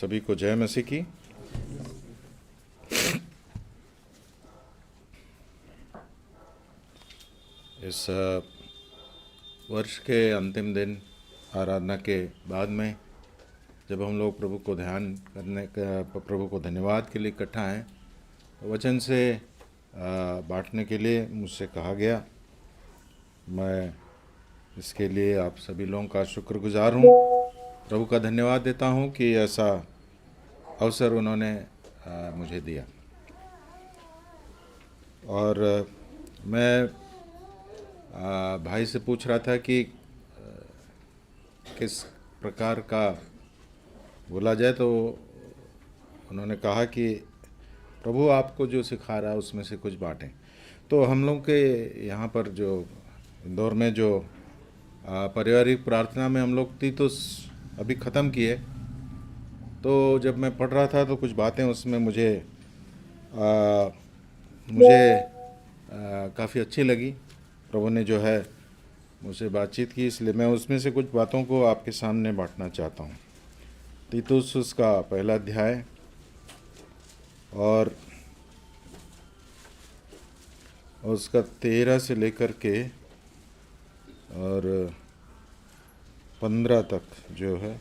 सभी को जय मसीह की। इस वर्ष के अंतिम दिन आराधना के बाद में जब हम लोग प्रभु को ध्यान करने का, प्रभु को धन्यवाद के लिए इकट्ठा हैं, वचन से बांटने के लिए मुझसे कहा गया। मैं इसके लिए आप सभी लोगों का शुक्रगुजार हूँ, प्रभु का धन्यवाद देता हूँ कि ऐसा अवसर उन्होंने मुझे दिया। और मैं भाई से पूछ रहा था कि किस प्रकार का बोला जाए, तो उन्होंने कहा कि प्रभु आपको जो सिखा रहा है उसमें से कुछ बातें। तो हम लोग के यहाँ पर जो इंदौर में जो पारिवारिक प्रार्थना में हम लोग तीतुस अभी ख़त्म किए, तो जब मैं पढ़ रहा था तो कुछ बातें उसमें मुझे काफ़ी अच्छी लगी। प्रभु ने जो है मुझसे बातचीत की, इसलिए मैं उसमें से कुछ बातों को आपके सामने बांटना चाहता हूँ। तीतुस उसका पहला अध्याय और उसका 13 से लेकर के और 15 तक जो है,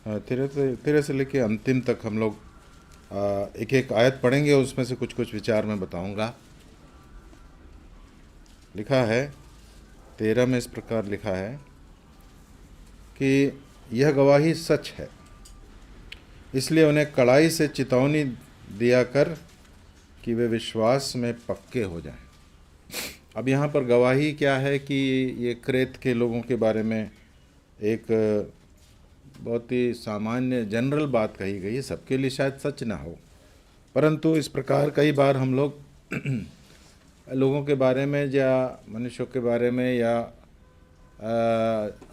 13 से लेकर अंतिम तक हम लोग एक एक आयत पढ़ेंगे। उसमें से कुछ कुछ विचार मैं बताऊंगा। लिखा है 13 में इस प्रकार लिखा है कि यह गवाही सच है, इसलिए उन्हें कड़ाई से चेतावनी दिया कर कि वे विश्वास में पक्के हो जाएं। अब यहाँ पर गवाही क्या है कि ये क्रेत के लोगों के बारे में एक बहुत ही सामान्य जनरल बात कही गई है। सबके लिए शायद सच ना हो, परंतु इस प्रकार कई बार हम लोग लोगों के बारे में या मनुष्यों के बारे में या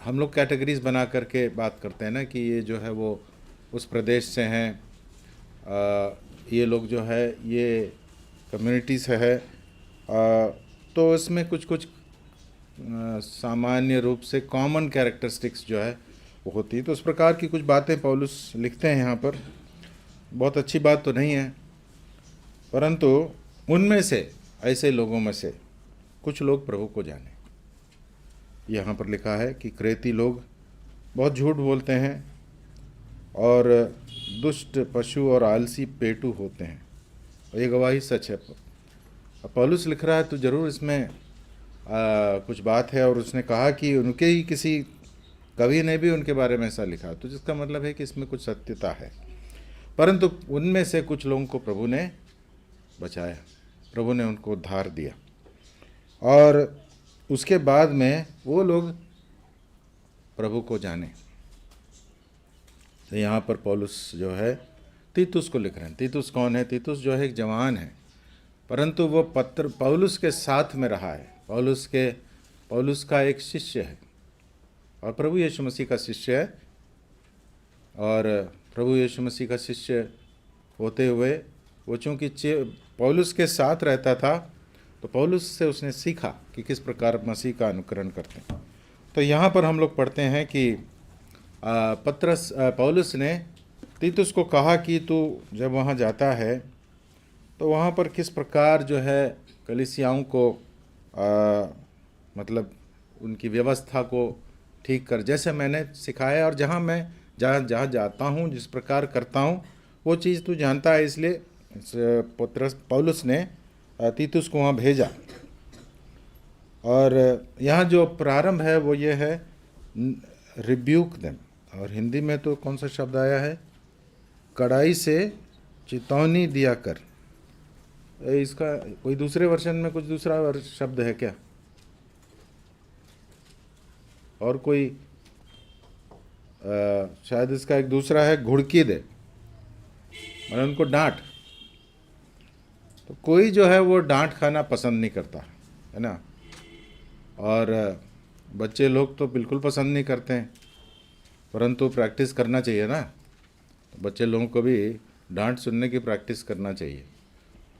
हम लोग कैटेगरीज बना करके बात करते हैं ना कि ये जो है वो उस प्रदेश से हैं, ये लोग जो है ये कम्युनिटी से है। तो इसमें कुछ कुछ सामान्य रूप से कॉमन कैरेक्टरिस्टिक्स जो है वो होती है। तो उस प्रकार की कुछ बातें पौलुस लिखते हैं यहाँ पर। बहुत अच्छी बात तो नहीं है, परंतु उनमें से, ऐसे लोगों में से कुछ लोग प्रभु को जाने। यहाँ पर लिखा है कि क्रेती लोग बहुत झूठ बोलते हैं और दुष्ट, पशु और आलसी पेटू होते हैं, और ये गवाही सच है। पौलुस लिख रहा है तो ज़रूर इसमें कुछ बात है। और उसने कहा कि उनके ही किसी कवि ने भी उनके बारे में ऐसा लिखा, तो जिसका मतलब है कि इसमें कुछ सत्यता है। परंतु उनमें से कुछ लोगों को प्रभु ने बचाया, प्रभु ने उनको उद्धार दिया, और उसके बाद में वो लोग प्रभु को जाने। तो यहाँ पर पौलुस जो है तीतुस को लिख रहे हैं। तीतुस कौन है? तीतुस जो है एक जवान है, परंतु वो पत्र पौलुस के साथ में रहा है। पौलुस का एक शिष्य है और प्रभु यीशु मसीह का शिष्य है। और प्रभु यीशु मसीह का शिष्य होते हुए वो चूँकि पौलुस के साथ रहता था, तो पौलुस से उसने सीखा कि किस प्रकार मसीह का अनुकरण करते हैं। तो यहाँ पर हम लोग पढ़ते हैं कि पौलुस ने तीतुस को कहा कि तू जब वहाँ जाता है तो वहाँ पर किस प्रकार जो है कलीसियाओं को मतलब उनकी व्यवस्था को ठीक कर, जैसे मैंने सिखाया, और जहाँ मैं जहाँ जाता हूँ जिस प्रकार करता हूँ वो चीज़ तू जानता है। इसलिए पौलुस ने तीतुस को वहाँ भेजा। और यहाँ जो प्रारंभ है वो ये है, रिब्यूक देम, और हिंदी में तो कौन सा शब्द आया है? कड़ाई से चेतावनी दिया कर। इसका कोई दूसरे वर्षन में कुछ दूसरा शब्द है क्या? और कोई शायद इसका एक दूसरा है, घुड़की दे, मतलब उनको डांट। तो कोई जो है वो डांट खाना पसंद नहीं करता है ना, और बच्चे लोग तो बिल्कुल पसंद नहीं करते हैं, परंतु प्रैक्टिस करना चाहिए ना। तो बच्चे लोगों को भी डांट सुनने की प्रैक्टिस करना चाहिए,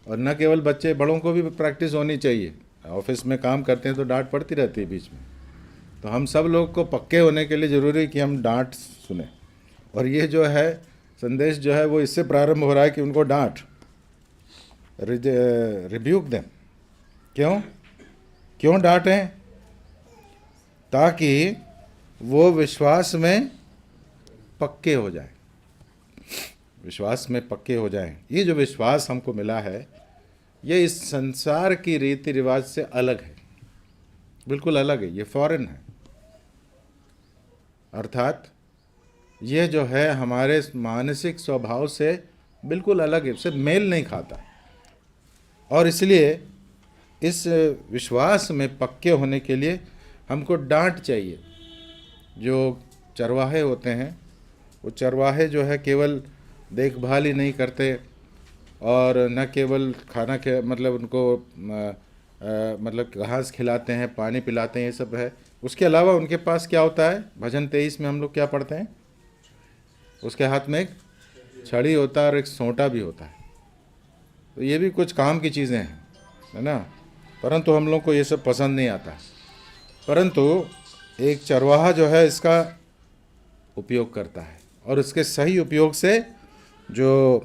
और न केवल बच्चे, बड़ों को भी प्रैक्टिस होनी चाहिए। ऑफिस में काम करते हैं तो डांट पड़ती रहती है बीच में, तो हम सब लोग को पक्के होने के लिए ज़रूरी है कि हम डांट सुने। और ये जो है संदेश जो है वो इससे प्रारंभ हो रहा है कि उनको डांट, रिब्यूक देम। क्यों डांटें? ताकि वो विश्वास में पक्के हो जाए, विश्वास में पक्के हो जाएं। ये जो विश्वास हमको मिला है ये इस संसार की रीति रिवाज से अलग है, बिल्कुल अलग है, ये फॉरेन है। अर्थात ये जो है हमारे मानसिक स्वभाव से बिल्कुल अलग है, उससे मेल नहीं खाता। और इसलिए इस विश्वास में पक्के होने के लिए हमको डांट चाहिए। जो चरवाहे होते हैं वो चरवाहे जो है केवल देखभाल ही नहीं करते और न केवल खाना के मतलब उनको मतलब घास खिलाते हैं, पानी पिलाते हैं, ये सब है। उसके अलावा उनके पास क्या होता है? भजन 23 में हम लोग क्या पढ़ते हैं? उसके हाथ में एक छड़ी होता है और एक सोंटा भी होता है। तो ये भी कुछ काम की चीज़ें हैं, है ना। परंतु हम लोग को ये सब पसंद नहीं आता। परंतु एक चरवाहा जो है इसका उपयोग करता है और इसके सही उपयोग से जो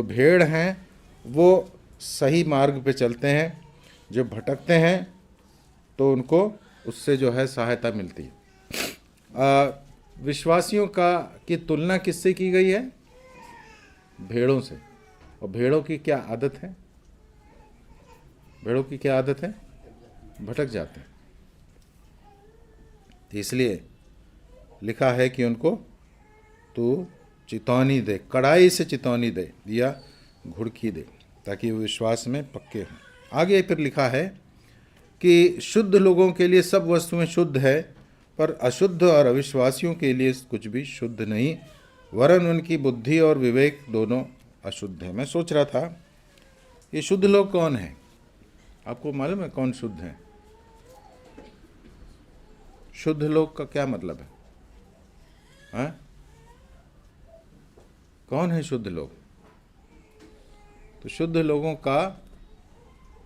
भेड़ हैं वो सही मार्ग पे चलते हैं। जो भटकते हैं तो उनको उससे जो है सहायता मिलती है। विश्वासियों की तुलना किससे की गई है? भेड़ों से। और भेड़ों की क्या आदत है? भेड़ों की क्या आदत है? भटक जाते हैं। तो इसलिए लिखा है कि उनको तू चितौनी दे, कड़ाई से चितौनी दे या घुड़की दे, ताकि वो विश्वास में पक्के हों। आगे फिर लिखा है कि शुद्ध लोगों के लिए सब वस्तुएं शुद्ध है, पर अशुद्ध और अविश्वासियों के लिए कुछ भी शुद्ध नहीं, वरन उनकी बुद्धि और विवेक दोनों अशुद्ध है। मैं सोच रहा था ये शुद्ध लोग कौन हैं? आपको मालूम है कौन शुद्ध है? शुद्ध लोग का क्या मतलब है? हाँ? कौन है शुद्ध लोग? तो शुद्ध लोगों का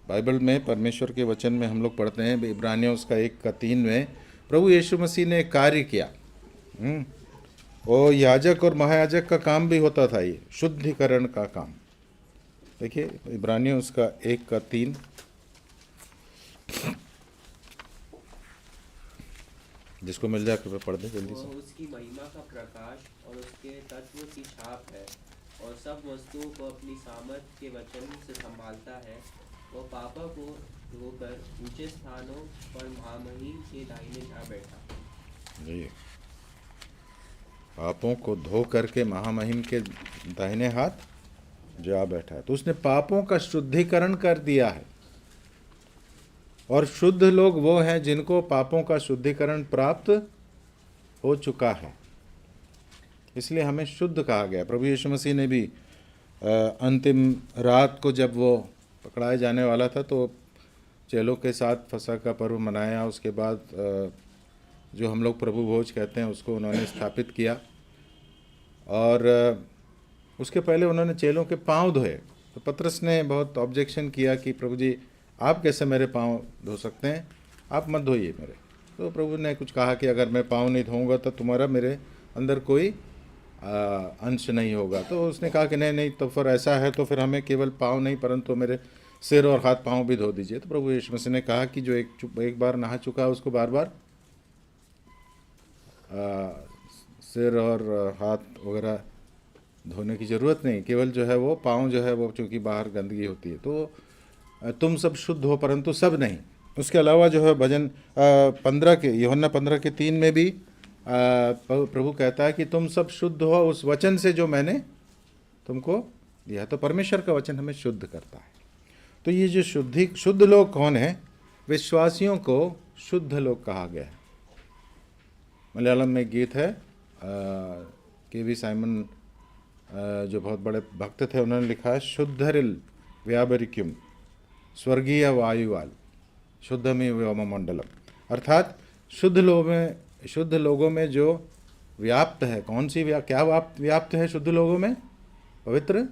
बाइबल में परमेश्वर के वचन में हम लोग पढ़ते हैं, इब्रानियों उसका 1:3 में प्रभु यीशु मसीह ने कार्य किया। और याजक और महायाजक का काम भी होता था, ये शुद्धिकरण का काम। देखिए इब्रानियों उसका 1:3, जिसको मिल जाए कृपया पढ़ दे जल्दी से। उसकी महिमा का प्रकाश और उसके तत्व की छाप है और सब वस्तुओं को अपनी सामर्थ के वचन से संभालता है। वो पापों को धोकर ऊंचे स्थानों पर महामहिम के दाहिने जा बैठा। जी, पापों को धो करके महामहिम के दाहिने हाथ जा बैठा है। तो उसने पापों का शुद्धिकरण कर दिया है। और शुद्ध लोग वो हैं जिनको पापों का शुद्धिकरण प्राप्त हो चुका है, इसलिए हमें शुद्ध कहा गया। प्रभु यीशु मसीह ने भी अंतिम रात को जब वो पकड़ाए जाने वाला था तो चेलों के साथ फसह का पर्व मनाया। उसके बाद जो हम लोग प्रभु भोज कहते हैं उसको उन्होंने स्थापित किया और उसके पहले उन्होंने चेलों के पांव धोए। तो पतरस ने बहुत ऑब्जेक्शन किया कि प्रभु जी आप कैसे मेरे पांव धो सकते हैं, आप मत धोइए मेरे। तो प्रभु ने कुछ कहा कि अगर मैं पांव नहीं धोऊंगा तो तुम्हारा मेरे अंदर कोई अंश नहीं होगा। तो उसने कहा कि नहीं, तो फिर ऐसा है तो फिर हमें केवल पाँव नहीं परंतु मेरे सिर और हाथ पाँव भी धो दीजिए। तो प्रभु यीशु मसीह ने कहा कि जो एक बार नहा चुका है उसको बार बार सिर और हाथ वगैरह धोने की ज़रूरत नहीं, केवल जो है वो पाँव जो है वो चूँकि बाहर गंदगी होती है। तो तुम सब शुद्ध हो परंतु सब नहीं। उसके अलावा जो है भजन 15 के यूहन्ना 15:3 में भी प्रभु कहता है कि तुम सब शुद्ध हो उस वचन से जो मैंने तुमको दिया। तो परमेश्वर का वचन हमें शुद्ध करता है। तो ये जो शुद्ध लोग कौन है? विश्वासियों को शुद्ध लोग कहा गया है। मलयालम में एक गीत है, के.वी. साइमन जो बहुत बड़े भक्त थे उन्होंने लिखा है, शुद्धरिल व्यापरिक्युम स्वर्गीय वायुवाल शुद्धमी व्योममंडलम। अर्थात शुद्ध लोगों में जो व्याप्त है, कौन सी क्या व्याप्त है शुद्ध लोगों में? पवित्र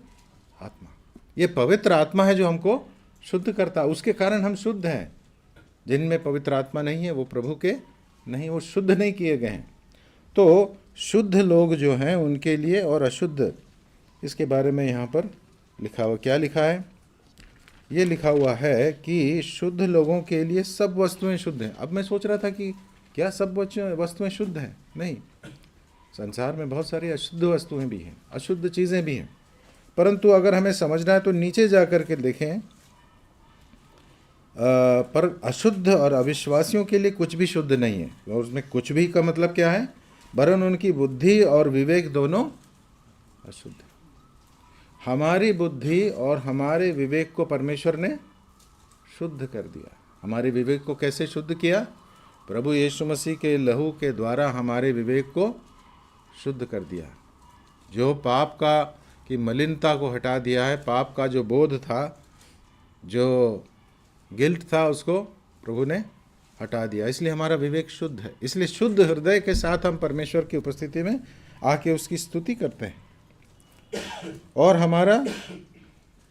आत्मा। ये पवित्र आत्मा है जो हमको शुद्ध करता है, उसके कारण हम शुद्ध हैं। जिनमें पवित्र आत्मा नहीं है वो प्रभु के नहीं, वो शुद्ध नहीं किए गए हैं। तो शुद्ध लोग जो हैं उनके लिए और अशुद्ध, इसके बारे में यहाँ पर लिखा हुआ, क्या लिखा है? ये लिखा हुआ है कि शुद्ध लोगों के लिए सब वस्तुएं शुद्ध हैं। अब मैं सोच रहा था कि क्या सब वस्तुएं शुद्ध हैं? नहीं, संसार में बहुत सारी अशुद्ध वस्तुएं भी हैं, अशुद्ध चीज़ें भी हैं। परंतु अगर हमें समझना है तो नीचे जा कर के देखें, पर अशुद्ध और अविश्वासियों के लिए कुछ भी शुद्ध नहीं है। और उसमें कुछ भी का मतलब क्या है? वरन उनकी बुद्धि और विवेक दोनों अशुद्ध है। हमारी बुद्धि और हमारे विवेक को परमेश्वर ने शुद्ध कर दिया। हमारे विवेक को कैसे शुद्ध किया? प्रभु यीशु मसीह के लहू के द्वारा हमारे विवेक को शुद्ध कर दिया। जो पाप की मलिनता को हटा दिया है, पाप का जो बोध था, जो गिल्ट था, उसको प्रभु ने हटा दिया। इसलिए हमारा विवेक शुद्ध है। इसलिए शुद्ध हृदय के साथ हम परमेश्वर की उपस्थिति में आके उसकी स्तुति करते हैं। और हमारा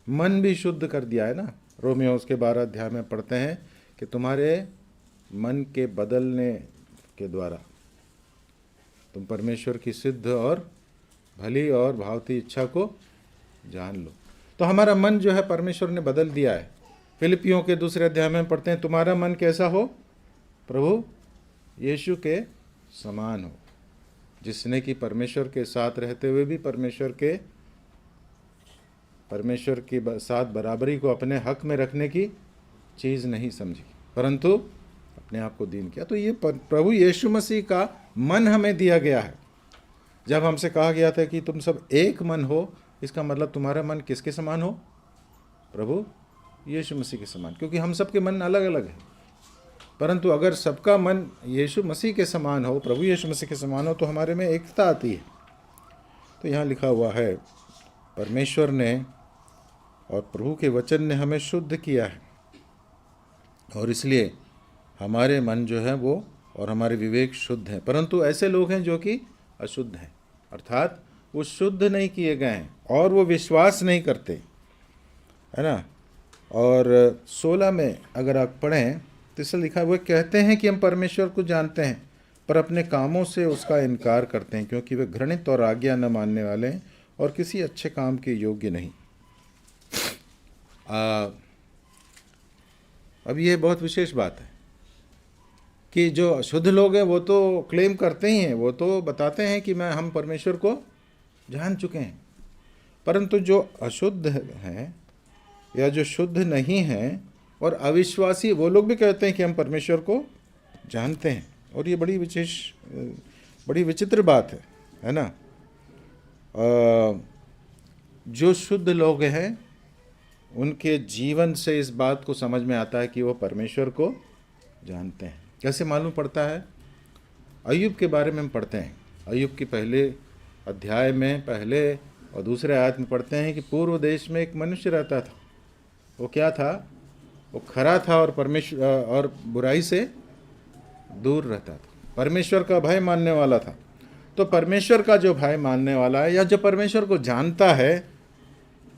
मन भी शुद्ध कर दिया है ना। रोमियो उसके 12 अध्याय में पढ़ते हैं कि तुम्हारे मन के बदलने के द्वारा तुम परमेश्वर की सिद्ध और भली और भावती इच्छा को जान लो। तो हमारा मन जो है परमेश्वर ने बदल दिया है। फिलिपियों के 2 अध्याय में पढ़ते हैं, तुम्हारा मन कैसा हो? प्रभु यीशु के समान हो, जिसने कि परमेश्वर के साथ रहते हुए भी परमेश्वर के साथ बराबरी को अपने हक में रखने की चीज़ नहीं समझी, परंतु अपने आप को दीन किया। तो ये प्रभु यीशु मसीह का मन हमें दिया गया है। जब हमसे कहा गया था कि तुम सब एक मन हो, इसका मतलब तुम्हारा मन किसके समान हो? प्रभु यीशु मसीह के समान, क्योंकि हम सबके मन अलग अलग हैं। परंतु अगर सबका मन यीशु मसीह के समान हो, प्रभु यीशु मसीह के समान हो, तो हमारे में एकता आती है। तो यहाँ लिखा हुआ है, परमेश्वर ने और प्रभु के वचन ने हमें शुद्ध किया है, और इसलिए हमारे मन जो है वो और हमारे विवेक शुद्ध हैं। परंतु ऐसे लोग हैं जो कि अशुद्ध हैं, अर्थात वो शुद्ध नहीं किए गए हैं और वो विश्वास नहीं करते, है ना। और 16 में अगर आप पढ़ें तो इससे लिखा हुआ, कहते हैं कि हम परमेश्वर को जानते हैं, पर अपने कामों से उसका इनकार करते हैं, क्योंकि वे घृणित और आज्ञा न मानने वाले हैं और किसी अच्छे काम के योग्य नहीं। अब ये बहुत विशेष बात है कि जो अशुद्ध लोग हैं वो तो क्लेम करते ही हैं, वो तो बताते हैं कि हम परमेश्वर को जान चुके हैं, परंतु जो अशुद्ध हैं या जो शुद्ध नहीं हैं और अविश्वासी, वो लोग भी कहते हैं कि हम परमेश्वर को जानते हैं। और ये बड़ी विचित्र बात है ना। जो शुद्ध लोग हैं उनके जीवन से इस बात को समझ में आता है कि वो परमेश्वर को जानते हैं। कैसे मालूम पड़ता है? अय्यूब के बारे में हम पढ़ते हैं। अय्यूब के पहले अध्याय में पहले और दूसरे आयत में पढ़ते हैं कि पूर्व देश में एक मनुष्य रहता था। वो क्या था? वो खरा था और परमेश्वर और बुराई से दूर रहता था, परमेश्वर का भय मानने वाला था। तो परमेश्वर का जो भय मानने वाला है या जो परमेश्वर को जानता है,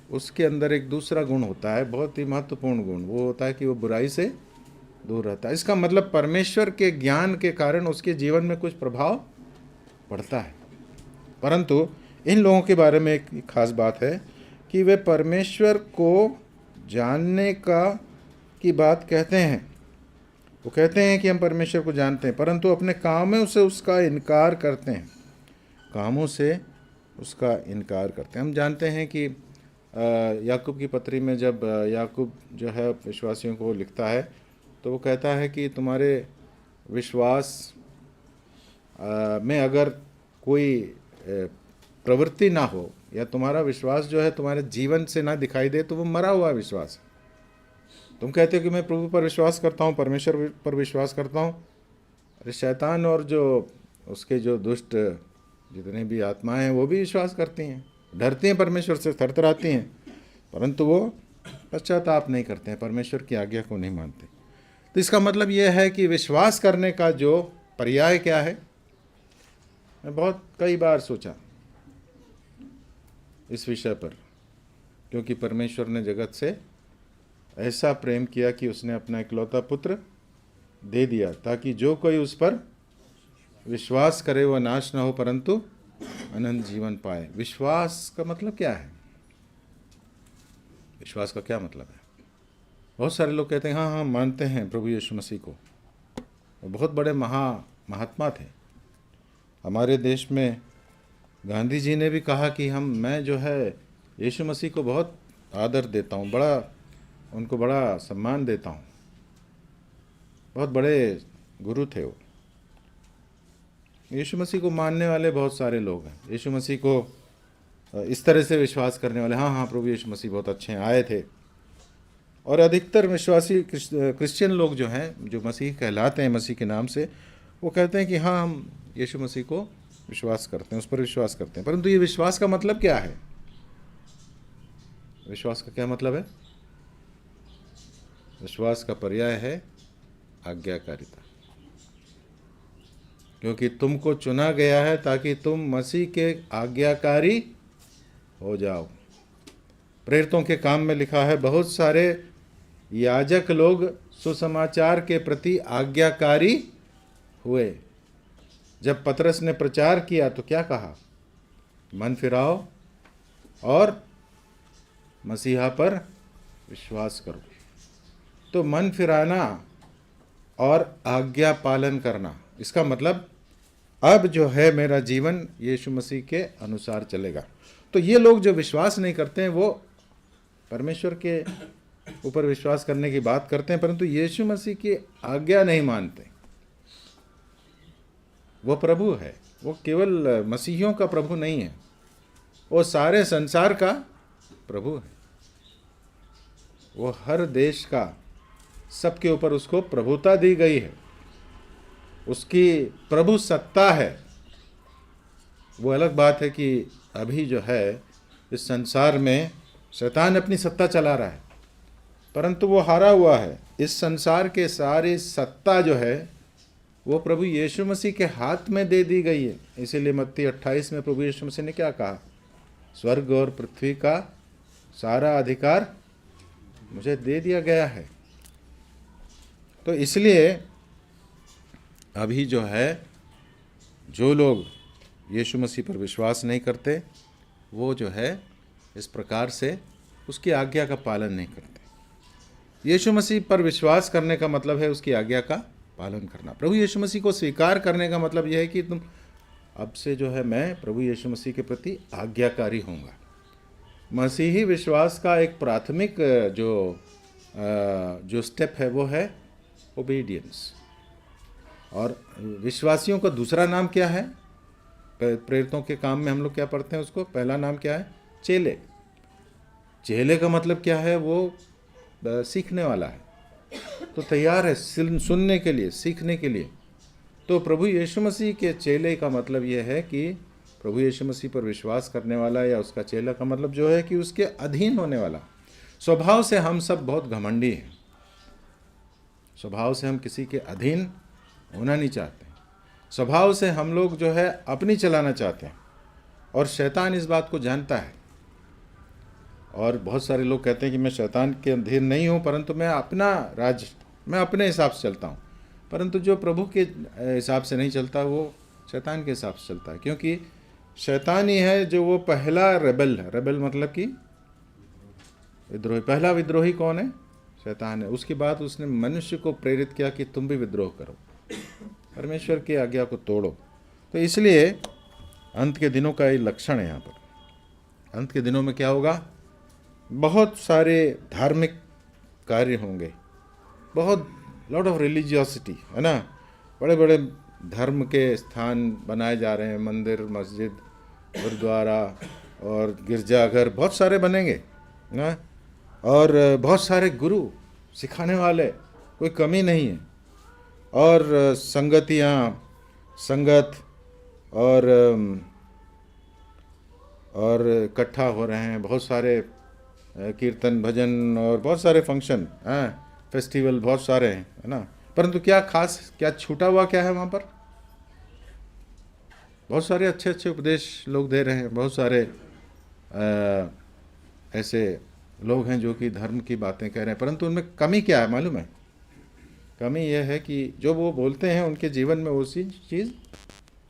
उसके अंदर एक दूसरा गुण होता है, बहुत ही महत्वपूर्ण गुण। वो होता है कि वो बुराई से दूर रहता है। इसका मतलब परमेश्वर के ज्ञान के कारण उसके जीवन में कुछ प्रभाव पड़ता है। परंतु इन लोगों के बारे में एक खास बात है कि वे परमेश्वर को जानने की बात कहते हैं। वो कहते हैं कि हम परमेश्वर को जानते हैं, परंतु अपने कामों से उसका इनकार करते हैं। कामों से उसका इनकार करते हैं। हम जानते हैं कि याकूब की पत्री में जब याकूब जो है विश्वासियों को लिखता है, तो वो कहता है कि तुम्हारे विश्वास में अगर कोई प्रवृत्ति ना हो या तुम्हारा विश्वास जो है तुम्हारे जीवन से ना दिखाई दे, तो वो मरा हुआ विश्वास है। तुम कहते हो कि मैं प्रभु पर विश्वास करता हूँ, परमेश्वर पर विश्वास करता हूँ। अरे शैतान और जो उसके जो दुष्ट जितने भी आत्माएं हैं वो भी विश्वास करती हैं, डरती हैं परमेश्वर से, थरथराती हैं, परंतु वो पश्चाताप नहीं करते हैं, परमेश्वर की आज्ञा को नहीं मानते। तो इसका मतलब यह है कि विश्वास करने का जो पर्याय क्या है। मैं बहुत कई बार सोचा इस विषय पर, क्योंकि परमेश्वर ने जगत से ऐसा प्रेम किया कि उसने अपना इकलौता पुत्र दे दिया, ताकि जो कोई उस पर विश्वास करे वह नाश न हो परंतु अनंत जीवन पाए। विश्वास का मतलब क्या है? विश्वास का क्या मतलब है? बहुत सारे लोग कहते हैं हाँ हाँ मानते हैं प्रभु यीशु मसीह को। वो बहुत बड़े महात्मा थे। हमारे देश में गांधी जी ने भी कहा कि मैं जो है यीशु मसीह को बहुत आदर देता हूँ, उनको बड़ा सम्मान देता हूँ। बहुत बड़े गुरु थे वो। यीशु मसीह को मानने वाले बहुत सारे लोग हैं। यीशु मसीह को इस तरह से विश्वास करने वाले, हाँ हाँ प्रभु यीशु मसीह बहुत अच्छे हैं, आए थे। और अधिकतर विश्वासी क्रिश्चियन लोग जो हैं, जो मसीह कहलाते हैं मसीह के नाम से, वो कहते हैं कि हाँ हम यीशु मसीह को विश्वास करते हैं, उस पर विश्वास करते हैं। परंतु ये विश्वास का मतलब क्या है? विश्वास का क्या मतलब है? विश्वास का पर्याय है आज्ञाकारिता। क्योंकि तुमको चुना गया है ताकि तुम मसीह के आज्ञाकारी हो जाओ। प्रेरितों के काम में लिखा है, बहुत सारे याजक लोग सुसमाचार के प्रति आज्ञाकारी हुए। जब पतरस ने प्रचार किया तो क्या कहा? मन फिराओ और मसीहा पर विश्वास करो। तो मन फिराना और आज्ञा पालन करना, इसका मतलब अब जो है मेरा जीवन यीशु मसीह के अनुसार चलेगा। तो ये लोग जो विश्वास नहीं करते हैं वो परमेश्वर के ऊपर विश्वास करने की बात करते हैं, परंतु यीशु मसीह की आज्ञा नहीं मानते। वो प्रभु है, वो केवल मसीहियों का प्रभु नहीं है, वो सारे संसार का प्रभु है। वो हर देश का, सबके ऊपर उसको प्रभुता दी गई है, उसकी प्रभु सत्ता है। वो अलग बात है कि अभी जो है इस संसार में शैतान अपनी सत्ता चला रहा है, परंतु वो हारा हुआ है। इस संसार के सारी सत्ता जो है वो प्रभु यीशु मसीह के हाथ में दे दी गई है। इसीलिए मत्ती 28 में प्रभु यीशु मसीह ने क्या कहा? स्वर्ग और पृथ्वी का सारा अधिकार मुझे दे दिया गया है। तो इसलिए अभी जो है जो लोग यीशु मसीह पर विश्वास नहीं करते, वो जो है इस प्रकार से उसकी आज्ञा का पालन नहीं करते। यीशु मसीह पर विश्वास करने का मतलब है उसकी आज्ञा का पालन करना। प्रभु यीशु मसीह को स्वीकार करने का मतलब यह है कि तुम अब से जो है मैं प्रभु यीशु मसीह के प्रति आज्ञाकारी होऊंगा। मसीही विश्वास का एक प्राथमिक जो स्टेप है वो है ओबीडियंस। और विश्वासियों का दूसरा नाम क्या है? प्रेरितों के काम में हम लोग क्या पढ़ते हैं उसको? पहला नाम क्या है? चेले। चेले का मतलब क्या है? वो सीखने वाला है, तो तैयार है सुनने के लिए, सीखने के लिए। तो प्रभु यीशु मसीह के चेले का मतलब यह है कि प्रभु यीशु मसीह पर विश्वास करने वाला या उसका चेला का मतलब जो है कि उसके अधीन होने वाला। स्वभाव से हम सब बहुत घमंडी हैं, स्वभाव से हम किसी के अधीन होना नहीं चाहते। स्वभाव से हम लोग जो है अपनी चलाना चाहते हैं, और शैतान इस बात को जानता है। और बहुत सारे लोग कहते हैं कि मैं शैतान के अधीन नहीं हूँ, परंतु मैं अपने हिसाब से चलता हूँ। परंतु जो प्रभु के हिसाब से नहीं चलता वो शैतान के हिसाब से चलता है, क्योंकि शैतान ही है जो वो पहला रेबल है। रेबल मतलब कि विद्रोही। पहला विद्रोही कौन है? शैतान है। उसके बाद उसने मनुष्य को प्रेरित किया कि तुम भी विद्रोह करो, परमेश्वर की आज्ञा को तोड़ो। तो इसलिए अंत के दिनों का ये लक्षण है। यहाँ पर अंत के दिनों में क्या होगा? बहुत सारे धार्मिक कार्य होंगे, बहुत लॉट ऑफ रिलीजियोसिटी है ना। बड़े बड़े धर्म के स्थान बनाए जा रहे हैं, मंदिर, मस्जिद, गुरुद्वारा और गिरजाघर बहुत सारे बनेंगे ना, और बहुत सारे गुरु सिखाने वाले, कोई कमी नहीं है। और संगत और इकट्ठा हो रहे हैं, बहुत सारे कीर्तन भजन और बहुत सारे फंक्शन हैं, फेस्टिवल बहुत सारे हैं, है ना। परंतु क्या खास, क्या छूटा हुआ क्या है वहाँ पर? बहुत सारे अच्छे अच्छे उपदेश लोग दे रहे हैं, बहुत सारे ऐसे लोग हैं जो कि धर्म की बातें कह रहे हैं, परंतु उनमें कमी क्या है मालूम है? कमी यह है कि जो वो बोलते हैं उनके जीवन में उसी चीज़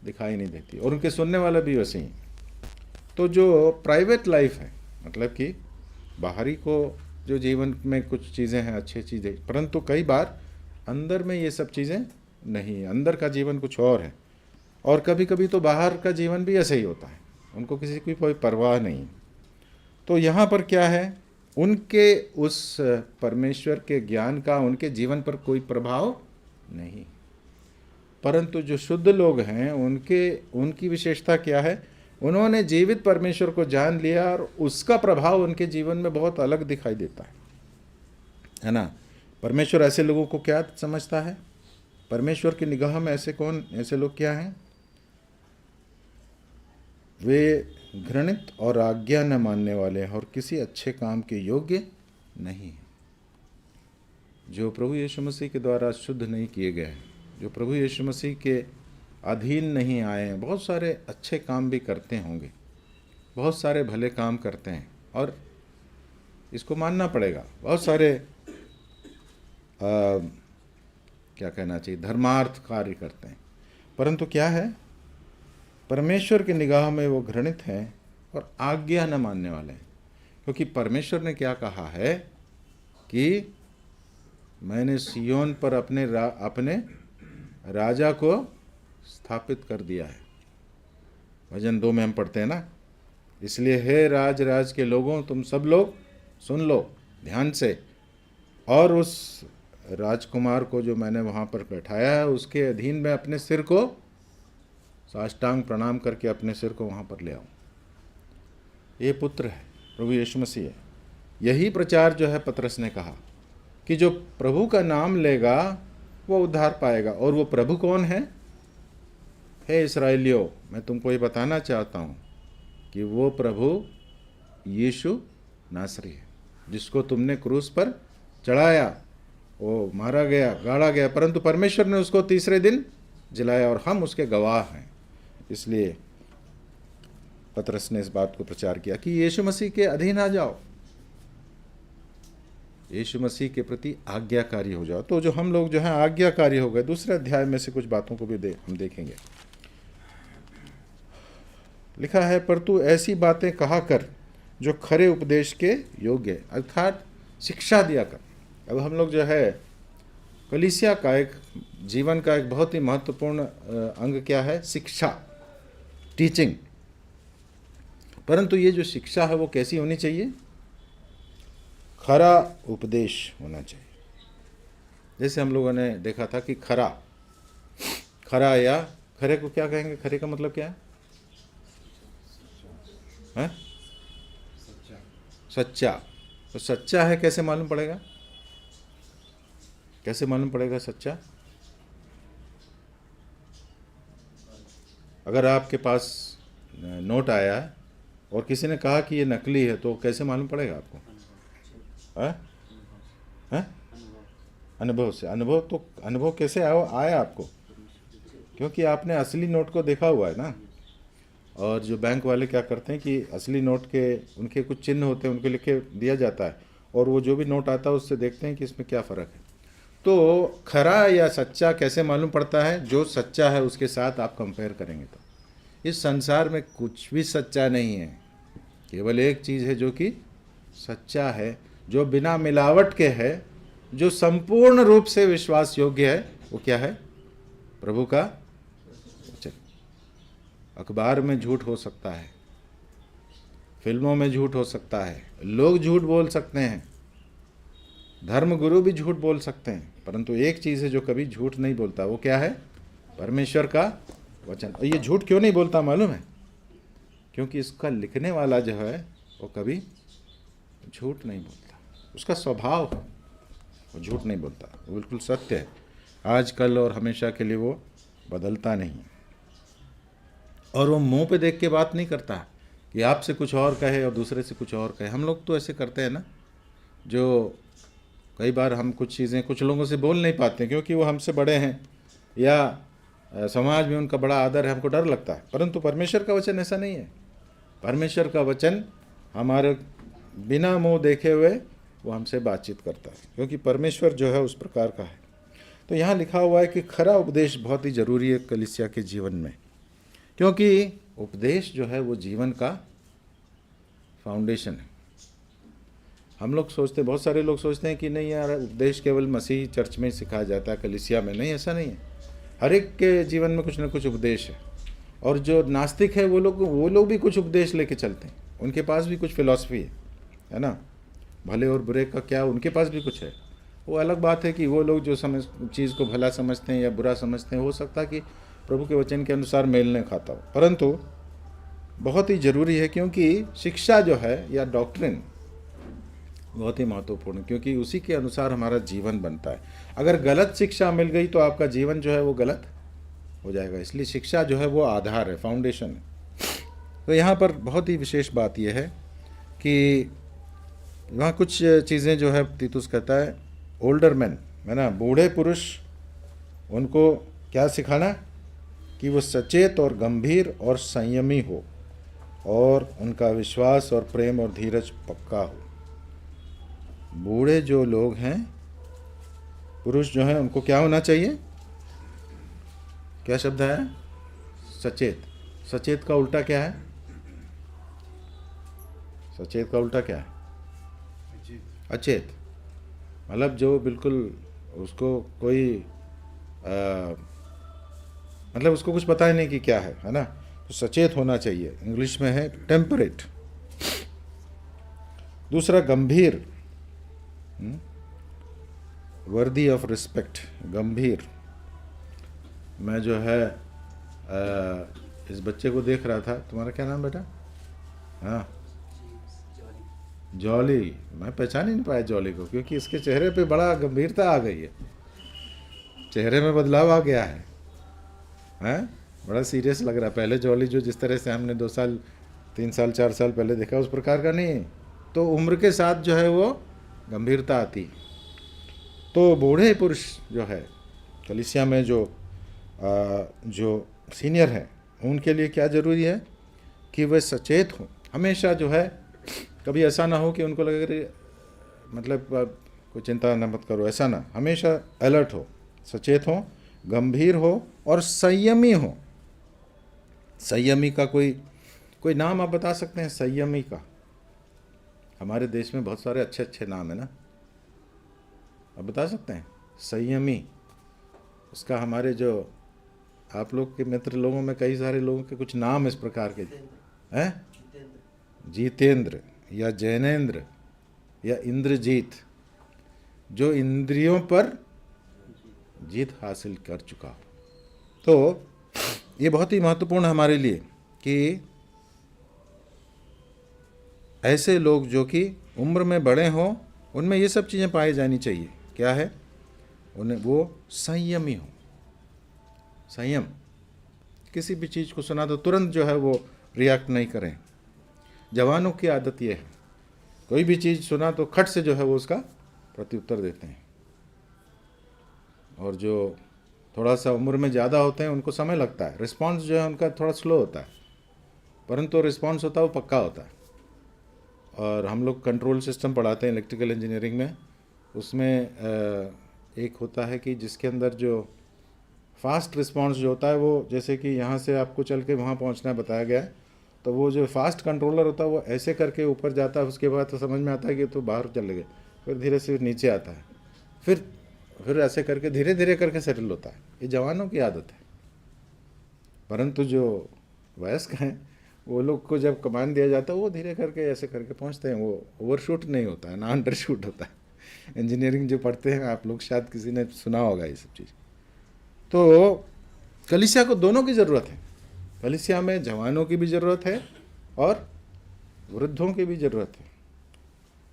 दिखाई नहीं देती और उनके सुनने वाला भी वैसे ही। तो जो प्राइवेट लाइफ है, मतलब कि बाहरी को जो जीवन में कुछ चीज़ें हैं, अच्छी चीज़ें, परंतु कई बार अंदर में ये सब चीज़ें नहीं है, अंदर का जीवन कुछ और है। और कभी कभी तो बाहर का जीवन भी ऐसे ही होता है, उनको किसी की कोई परवाह नहीं। तो यहाँ पर क्या है, उनके उस परमेश्वर के ज्ञान का उनके जीवन पर कोई प्रभाव नहीं। परंतु जो शुद्ध लोग हैं उनकी विशेषता क्या है, उन्होंने जीवित परमेश्वर को जान लिया और उसका प्रभाव उनके जीवन में बहुत अलग दिखाई देता है ना। परमेश्वर ऐसे लोगों को क्या समझता है, परमेश्वर की निगाह में ऐसे लोग क्या हैं, वे घृणित और आज्ञा न मानने वाले हैं और किसी अच्छे काम के योग्य नहीं हैं। जो प्रभु यीशु मसीह के द्वारा शुद्ध नहीं किए गए हैं, जो प्रभु यीशु मसीह के अधीन नहीं आए हैं, बहुत सारे अच्छे काम भी करते होंगे, बहुत सारे भले काम करते हैं और इसको मानना पड़ेगा, बहुत सारे क्या कहना चाहिए, धर्मार्थ कार्य करते हैं, परंतु क्या है, परमेश्वर की निगाह में वो घृणित हैं और आज्ञा न मानने वाले हैं। क्योंकि परमेश्वर ने क्या कहा है कि मैंने सियोन पर अपने राजा को स्थापित कर दिया है। भजन 2 में हम पढ़ते हैं ना, इसलिए हे राज के लोगों, तुम सब लोग सुन लो ध्यान से, और उस राजकुमार को जो मैंने वहाँ पर बैठाया है उसके अधीन में अपने सिर को साष्टांग प्रणाम करके अपने सिर को वहाँ पर ले आऊँ। ये पुत्र है, प्रभु यीशु मसीह है। यही प्रचार जो है पतरस ने कहा कि जो प्रभु का नाम लेगा वो उद्धार पाएगा। और वो प्रभु कौन है? हे इस्राएलियों, मैं तुमको ये बताना चाहता हूँ कि वो प्रभु यीशु नासरी है, जिसको तुमने क्रूस पर चढ़ाया, वो मारा गया, गाड़ा गया, परंतु परमेश्वर ने उसको तीसरे दिन जिलाया और हम उसके गवाह हैं। इसलिए पतरस ने इस बात को प्रचार किया कि यीशु मसीह के अधीन आ जाओ, यीशु मसीह के प्रति आज्ञाकारी हो जाओ। तो जो हम लोग जो हैं आज्ञाकारी हो गए, दूसरे अध्याय में से कुछ बातों को भी हम देखेंगे। लिखा है, पर तू ऐसी बातें कहा कर जो खरे उपदेश के योग्य है, अर्थात शिक्षा दिया कर। अब हम लोग जो है कलीसिया का एक जीवन का एक बहुत ही महत्वपूर्ण अंग क्या है? शिक्षा, टीचिंग। परंतु ये जो शिक्षा है वो कैसी होनी चाहिए? खरा उपदेश होना चाहिए। जैसे हम लोगों ने देखा था कि खरा या खरे को क्या कहेंगे? खरे का मतलब क्या है? सच्चा। तो सच्चा है कैसे मालूम पड़ेगा? कैसे मालूम पड़ेगा सच्चा? अगर आपके पास नोट आया है और किसी ने कहा कि ये नकली है, तो कैसे मालूम पड़ेगा आपको? है? अनुभव से। अनुभव कैसे आया आपको? क्योंकि आपने असली नोट को देखा हुआ है ना। और जो बैंक वाले क्या करते हैं कि असली नोट के उनके कुछ चिन्ह होते हैं, उनको लिख के दिया जाता है, और वो जो भी नोट आता है उससे देखते हैं कि इसमें क्या फ़र्क है। तो खरा या सच्चा कैसे मालूम पड़ता है? जो सच्चा है उसके साथ आप कंपेयर करेंगे। तो इस संसार में कुछ भी सच्चा नहीं है, केवल एक चीज़ है जो कि सच्चा है, जो बिना मिलावट के है, जो संपूर्ण रूप से विश्वास योग्य है। वो क्या है? प्रभु का वचन। अखबार में झूठ हो सकता है, फिल्मों में झूठ हो सकता है, लोग झूठ बोल सकते हैं, धर्मगुरु भी झूठ बोल सकते हैं, परंतु एक चीज़ है जो कभी झूठ नहीं बोलता। वो क्या है? परमेश्वर का वचन। और ये झूठ क्यों नहीं बोलता मालूम है? क्योंकि इसका लिखने वाला जो है वो कभी झूठ नहीं बोलता, उसका स्वभाव है, वो झूठ नहीं बोलता, वो बिल्कुल सत्य है। आज कल और हमेशा के लिए वो बदलता नहीं। और वो मुंह पे देख के बात नहीं करता कि आपसे कुछ और कहे और दूसरे से कुछ और कहे। हम लोग तो ऐसे करते हैं ना, जो कई बार हम कुछ चीज़ें कुछ लोगों से बोल नहीं पाते क्योंकि वो हमसे बड़े हैं या समाज में उनका बड़ा आदर है, हमको डर लगता है। परंतु परमेश्वर का वचन ऐसा नहीं है। परमेश्वर का वचन हमारे बिना मुंह देखे हुए वो हमसे बातचीत करता है, क्योंकि परमेश्वर जो है उस प्रकार का है। तो यहाँ लिखा हुआ है कि खरा उपदेश बहुत ही ज़रूरी है कलीसिया के जीवन में, क्योंकि उपदेश जो है वो जीवन का फाउंडेशन है। हम लोग सोचते, बहुत सारे लोग सोचते हैं कि नहीं यार, उपदेश केवल मसीह चर्च में सिखाया जाता है, कलीसिया में नहीं। ऐसा नहीं है, हर एक के जीवन में कुछ ना कुछ उपदेश है। और जो नास्तिक है वो लोग भी कुछ उपदेश लेके चलते हैं, उनके पास भी कुछ फिलॉसफी है ना, भले और बुरे का क्या, उनके पास भी कुछ है। वो अलग बात है कि वो लोग जो चीज़ को भला समझते हैं या बुरा समझते हैं, हो सकता है कि प्रभु के वचन के अनुसार मेल नहीं खाता हो, परंतु बहुत ही ज़रूरी है, क्योंकि शिक्षा जो है या डॉक्ट्रिन बहुत ही महत्वपूर्ण है, क्योंकि उसी के अनुसार हमारा जीवन बनता है। अगर गलत शिक्षा मिल गई तो आपका जीवन जो है वो गलत हो जाएगा। इसलिए शिक्षा जो है वो आधार है, फाउंडेशन है। तो यहाँ पर बहुत ही विशेष बात यह है कि वहाँ कुछ चीज़ें जो है तीतुस कहता है, ओल्डर मैन है ना, बूढ़े पुरुष, उनको क्या सिखाना कि वो सचेत और गंभीर और संयमी हो, और उनका विश्वास और प्रेम और धीरज पक्का हो। बूढ़े जो लोग हैं, पुरुष जो हैं, उनको क्या होना चाहिए? क्या शब्द है? सचेत। सचेत का उल्टा क्या है? सचेत का उल्टा क्या है? अचेत। मतलब जो बिल्कुल उसको कोई मतलब उसको कुछ पता ही नहीं कि क्या है ना, तो सचेत होना चाहिए। इंग्लिश में है टेम्परेट। दूसरा गंभीर, वर्दी ऑफ रिस्पेक्ट, गंभीर। मैं जो है इस बच्चे को देख रहा था, तुम्हारा क्या नाम बेटा? हाँ, जॉली। मैं पहचान ही नहीं पाया जॉली को, क्योंकि इसके चेहरे पे बड़ा गंभीरता आ गई है, चेहरे में बदलाव आ गया है, हैं? बड़ा सीरियस लग रहा है। पहले जॉली जो जिस तरह से हमने 2 साल 3 साल 4 साल पहले देखा, उस प्रकार का नहीं। तो उम्र के साथ जो है वो गंभीरता आती। तो बूढ़े पुरुष जो है कलीसिया में, जो सीनियर हैं, उनके लिए क्या ज़रूरी है कि वे सचेत हों हमेशा। जो है कभी ऐसा ना हो कि उनको लगे मतलब कोई चिंता न मत करो, ऐसा ना, हमेशा अलर्ट हो, सचेत हो, गंभीर हो और संयमी हो। संयमी का कोई नाम आप बता सकते हैं? संयमी का हमारे देश में बहुत सारे अच्छे अच्छे नाम है ना, आप बता सकते हैं? संयमी, उसका हमारे जो आप लोग के मित्र लोगों में कई सारे लोगों के कुछ नाम इस प्रकार के हैं, जीतेंद्र या जैनेन्द्र या इंद्रजीत, जो इंद्रियों पर जीत हासिल कर चुका हो। तो ये बहुत ही महत्वपूर्ण है हमारे लिए कि ऐसे लोग जो कि उम्र में बड़े हों, उनमें ये सब चीज़ें पाई जानी चाहिए। क्या है? उन्हें वो संयमी हो। संयम, किसी भी चीज़ को सुना तो तुरंत जो है वो रिएक्ट नहीं करें। जवानों की आदत ये है, कोई भी चीज़ सुना तो खट से जो है वो उसका प्रत्युत्तर देते हैं। और जो थोड़ा सा उम्र में ज़्यादा होते हैं उनको समय लगता है, रिस्पॉन्स जो है उनका थोड़ा स्लो होता है, परंतु रिस्पॉन्स होता है वो पक्का होता है। और हम लोग कंट्रोल सिस्टम पढ़ाते हैं इलेक्ट्रिकल इंजीनियरिंग में, उसमें एक होता है कि जिसके अंदर जो फास्ट रिस्पॉन्स जो होता है, वो जैसे कि यहाँ से आपको चल के वहाँ पहुँचना बताया गया है, तो वो जो फास्ट कंट्रोलर होता है वो ऐसे करके ऊपर जाता है, उसके बाद तो समझ में आता है कि तो बाहर चले गए, फिर धीरे से नीचे आता है, फिर ऐसे करके धीरे धीरे करके सेटल होता है। ये जवानों की आदत है। परंतु जो वयस्क हैं वो लोग को जब कमांड दिया जाता है वो धीरे करके ऐसे करके पहुंचते हैं, वो ओवरशूट नहीं होता है ना अंडरशूट होता है। इंजीनियरिंग जो पढ़ते हैं आप लोग, शायद किसी ने सुना होगा ये सब चीज़। तो कलीसिया को दोनों की ज़रूरत है। कलीसिया में जवानों की भी ज़रूरत है और वृद्धों की भी ज़रूरत है।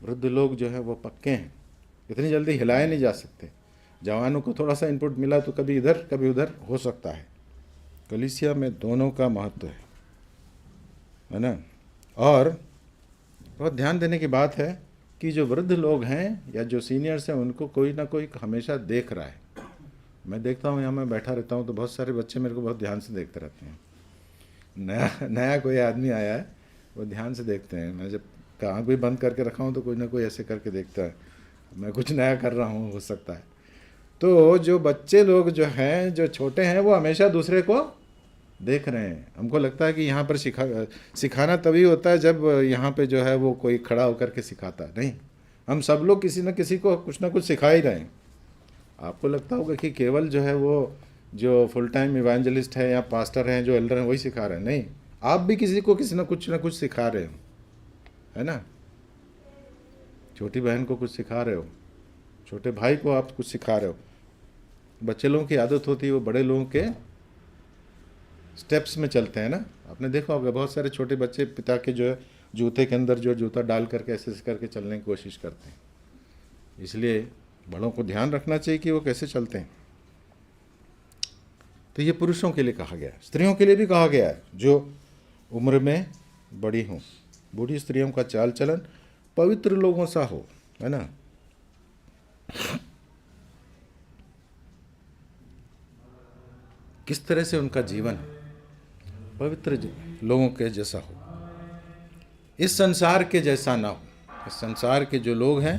वृद्ध लोग जो है वो पक्के हैं, इतनी जल्दी हिलाए नहीं जा सकते। जवानों को थोड़ा सा इनपुट मिला तो कभी इधर कभी उधर हो सकता है। कलीसिया में दोनों का महत्व है ना। और बहुत ध्यान देने की बात है कि जो वृद्ध लोग हैं या जो सीनियर्स हैं उनको कोई ना कोई हमेशा देख रहा है। मैं देखता हूँ, यहाँ मैं बैठा रहता हूँ तो बहुत सारे बच्चे मेरे को बहुत ध्यान से देखते रहते हैं। नया कोई आदमी आया है वो ध्यान से देखते हैं। मैं जब आँख भी बंद करके रखा हूँ तो कोई ना कोई ऐसे करके देखता है, मैं कुछ नया कर रहा हूँ हो सकता है। तो जो बच्चे लोग जो हैं, जो छोटे हैं, वो हमेशा दूसरे को देख रहे हैं। हमको लगता है कि यहाँ पर सिखाना तभी होता है जब यहाँ पे जो है वो कोई खड़ा होकर के सिखाता है। नहीं, हम सब लोग किसी न किसी को कुछ ना कुछ सिखा ही रहे हैं। आपको लगता होगा कि केवल जो है वो जो फुल टाइम इवेंजलिस्ट है या पास्टर हैं, जो एल्डर हैं, वही सिखा रहे हैं। नहीं, आप भी किसी को किसी ना कुछ सिखा रहे हो, है ना। छोटी बहन को कुछ सिखा रहे हो, छोटे भाई को आप कुछ सिखा रहे हो। बच्चे लोगों की आदत होती है वो बड़े लोगों के स्टेप्स में चलते हैं ना। आपने देखा होगा बहुत सारे छोटे बच्चे पिता के जो है जूते के अंदर जो जूता डाल करके ऐसे करके चलने की कोशिश करते हैं। इसलिए बड़ों को ध्यान रखना चाहिए कि वो कैसे चलते हैं। तो ये पुरुषों के लिए कहा गया है, स्त्रियों के लिए भी कहा गया है जो उम्र में बड़ी हों। बूढ़ी स्त्रियों का चाल चलन पवित्र लोगों सा हो, है ना। किस तरह से उनका जीवन पवित्र लोगों के जैसा हो, इस संसार के जैसा ना हो। इस संसार के जो लोग हैं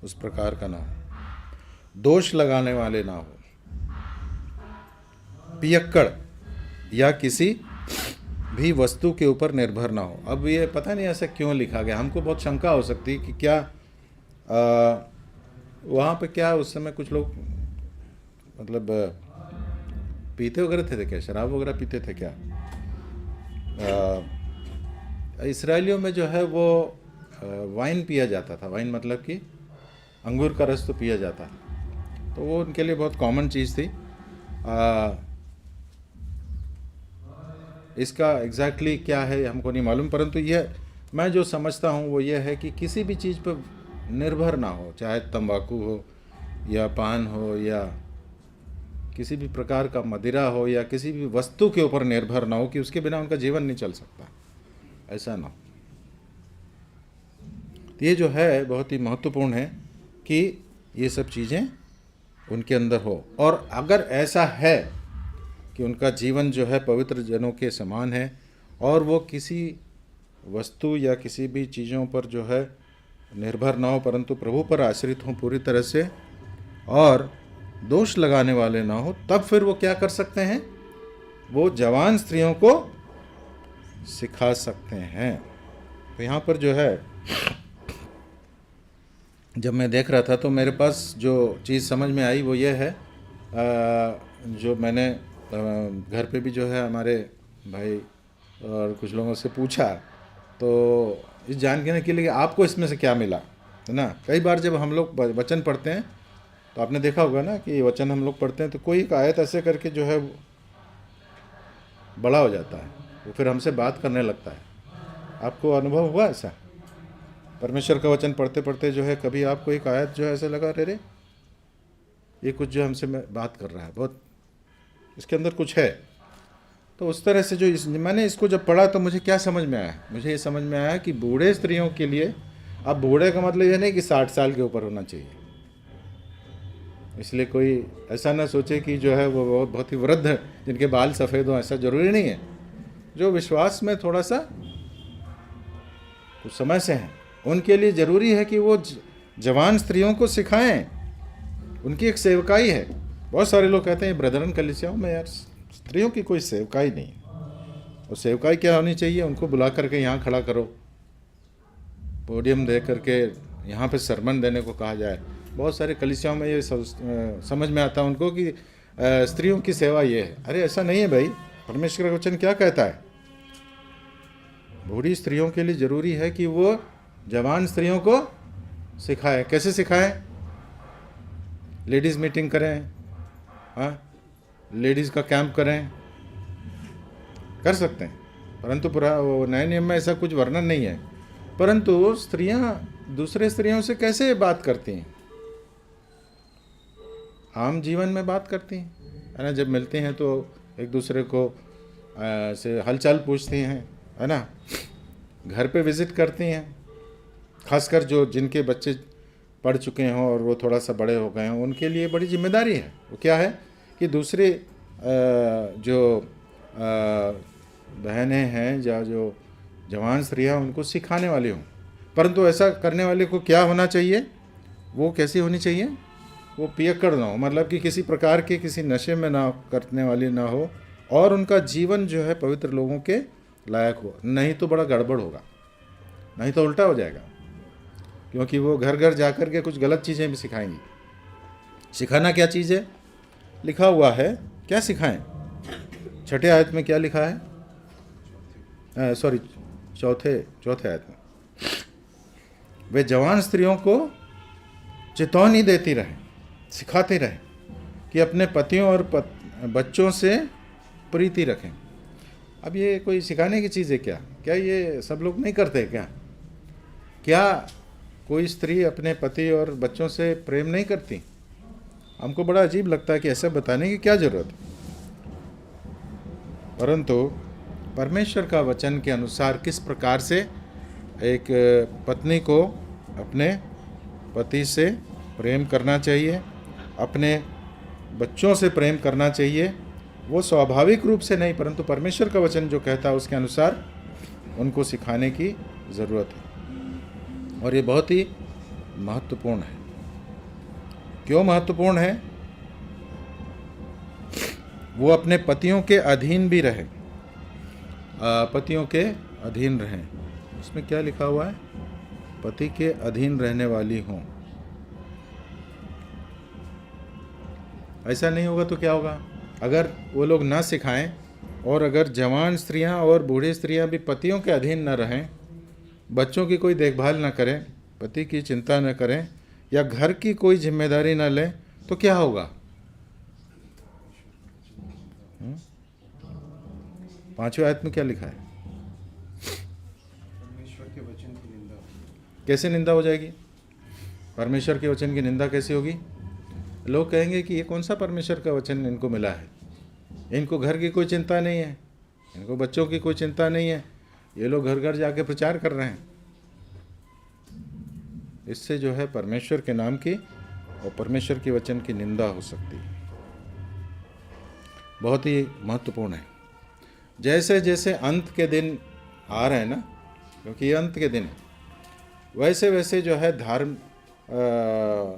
उस प्रकार का ना हो, दोष लगाने वाले ना हो, पियक्कड़ या किसी भी वस्तु के ऊपर निर्भर ना हो। अब ये पता नहीं ऐसा क्यों लिखा गया, हमको बहुत शंका हो सकती है कि क्या वहाँ पे क्या उस समय कुछ लोग मतलब पीते वगैरह थे क्या, शराब वगैरह पीते थे क्या। इसराइलियों में जो है वो वाइन पिया जाता था। वाइन मतलब कि अंगूर का रस तो पिया जाता था, तो वो उनके लिए बहुत कॉमन चीज़ थी। इसका एग्जैक्टली क्या है हमको नहीं मालूम, परंतु यह मैं जो समझता हूँ वो ये है कि किसी भी चीज़ पर निर्भर ना हो, चाहे तंबाकू हो या पान हो या किसी भी प्रकार का मदिरा हो या किसी भी वस्तु के ऊपर निर्भर ना हो कि उसके बिना उनका जीवन नहीं चल सकता, ऐसा ना हो। ये जो है बहुत ही महत्वपूर्ण है कि ये सब चीज़ें उनके अंदर हो। और अगर ऐसा है कि उनका जीवन जो है पवित्र जनों के समान है और वो किसी वस्तु या किसी भी चीज़ों पर जो है निर्भर ना हो परंतु प्रभु पर आश्रित हों पूरी तरह से और दोष लगाने वाले ना हो, तब फिर वो क्या कर सकते हैं, वो जवान स्त्रियों को सिखा सकते हैं। तो यहाँ पर जो है जब मैं देख रहा था तो मेरे पास जो चीज़ समझ में आई वो ये है, जो मैंने घर पे भी जो है हमारे भाई और कुछ लोगों से पूछा तो इस जानने के लिए कि आपको इसमें से क्या मिला, है ना। कई बार जब हम लोग वचन पढ़ते हैं तो आपने देखा होगा ना कि वचन हम लोग पढ़ते हैं तो कोई एक आयत ऐसे करके जो है बड़ा हो जाता है, वो फिर हमसे बात करने लगता है। आपको अनुभव हुआ ऐसा? परमेश्वर का वचन पढ़ते पढ़ते जो है कभी आपको एक आयत जो है ऐसा लगा रे ये कुछ जो हमसे बात कर रहा है, बहुत इसके अंदर कुछ है। तो उस तरह से जो मैंने इसको जब पढ़ा तो मुझे क्या समझ में आया, मुझे ये समझ में आया कि बूढ़े स्त्रियों के लिए, अब बूढ़े का मतलब ये नहीं कि 60 साल के ऊपर होना चाहिए, इसलिए कोई ऐसा ना सोचे कि जो है वो बहुत ही वृद्ध जिनके बाल सफ़ेद हों, ऐसा ज़रूरी नहीं है। जो विश्वास में थोड़ा सा कुछ समय से हैं उनके लिए ज़रूरी है कि वो जवान स्त्रियों को सिखाएं, उनकी एक सेवकाई है। बहुत सारे लोग कहते हैं ब्रदरन कलीसियाओं में यार स्त्रियों की कोई सेवकाई नहीं है। और सेवकाई क्या होनी चाहिए, उनको बुला करके यहाँ खड़ा करो, पोडियम दे करके यहाँ पे सरमन देने को कहा जाए। बहुत सारे कलीसियाओं में ये समझ में आता है उनको कि स्त्रियों की सेवा ये है। अरे ऐसा नहीं है भाई, परमेश्वर का वचन क्या कहता है, बूढ़ी स्त्रियों के लिए ज़रूरी है कि वो जवान स्त्रियों को सिखाए। कैसे सिखाएं? लेडीज़ मीटिंग करें, हाँ, लेडीज़ का कैंप करें, कर सकते हैं, परंतु वो नए नियम में ऐसा कुछ वर्णन नहीं है। परंतु स्त्रियां दूसरे स्त्रियों से कैसे बात करती हैं, आम जीवन में बात करती हैं, है ना। जब मिलती हैं तो एक दूसरे को से हालचाल पूछती हैं, है ना। घर पे विज़िट करती हैं, खासकर जो जिनके बच्चे पढ़ चुके हों और वो थोड़ा सा बड़े हो गए हों, उनके लिए बड़ी जिम्मेदारी है। वो क्या है कि दूसरे जो बहनें हैं या जो जवान स्त्रियाँ उनको सिखाने वाली हों। परंतु ऐसा करने वाले को क्या होना चाहिए, वो कैसी होनी चाहिए, वो पियक्कड़ ना हो, मतलब कि किसी प्रकार के किसी नशे में ना करने वाली ना हो, और उनका जीवन जो है पवित्र लोगों के लायक हो। नहीं तो बड़ा गड़बड़ होगा, नहीं तो उल्टा हो जाएगा, क्योंकि वो घर घर जाकर के कुछ गलत चीज़ें भी सिखाएंगी। सिखाना क्या चीज़ है? लिखा हुआ है, क्या सिखाएं? छठे आयत में क्या लिखा है? सॉरी, चौथे आयत में, वे जवान स्त्रियों को चेतावनी देती रहे, सिखाते रहे कि अपने पतियों और बच्चों से प्रीति रखें। अब ये कोई सिखाने की चीज़ है क्या? क्या ये सब लोग नहीं करते क्या? क्या कोई स्त्री अपने पति और बच्चों से प्रेम नहीं करती? हमको बड़ा अजीब लगता है कि ऐसा बताने की क्या ज़रूरत है। परंतु परमेश्वर का वचन के अनुसार किस प्रकार से एक पत्नी को अपने पति से प्रेम करना चाहिए, अपने बच्चों से प्रेम करना चाहिए, वो स्वाभाविक रूप से नहीं, परंतु परमेश्वर का वचन जो कहता है उसके अनुसार उनको सिखाने की ज़रूरत है। और ये बहुत ही महत्वपूर्ण है। क्यों महत्वपूर्ण है? वो अपने पतियों के अधीन भी रहे, पतियों के अधीन रहें। उसमें क्या लिखा हुआ है? पति के अधीन रहने वाली हों। ऐसा नहीं होगा तो क्या होगा? अगर वो लोग ना सिखाएं, और अगर जवान स्त्रियां और बूढ़ी स्त्रियां भी पतियों के अधीन न रहें, बच्चों की कोई देखभाल न करें, पति की चिंता न करें, या घर की कोई जिम्मेदारी न लें, तो क्या होगा? 5वें आयत में क्या लिखा है? परमेश्वर के वचन की निंदा। कैसे निंदा हो जाएगी? परमेश्वर के वचन की निंदा कैसे होगी? लोग कहेंगे कि ये कौन सा परमेश्वर का वचन इनको मिला है, इनको घर की कोई चिंता नहीं है, इनको बच्चों की कोई चिंता नहीं है, ये लोग घर घर जाके प्रचार कर रहे हैं। इससे जो है परमेश्वर के नाम की और परमेश्वर के वचन की निंदा हो सकती है। बहुत ही महत्वपूर्ण है। जैसे जैसे अंत के दिन आ रहे हैं ना, क्योंकि ये अंत के दिन है, वैसे वैसे जो है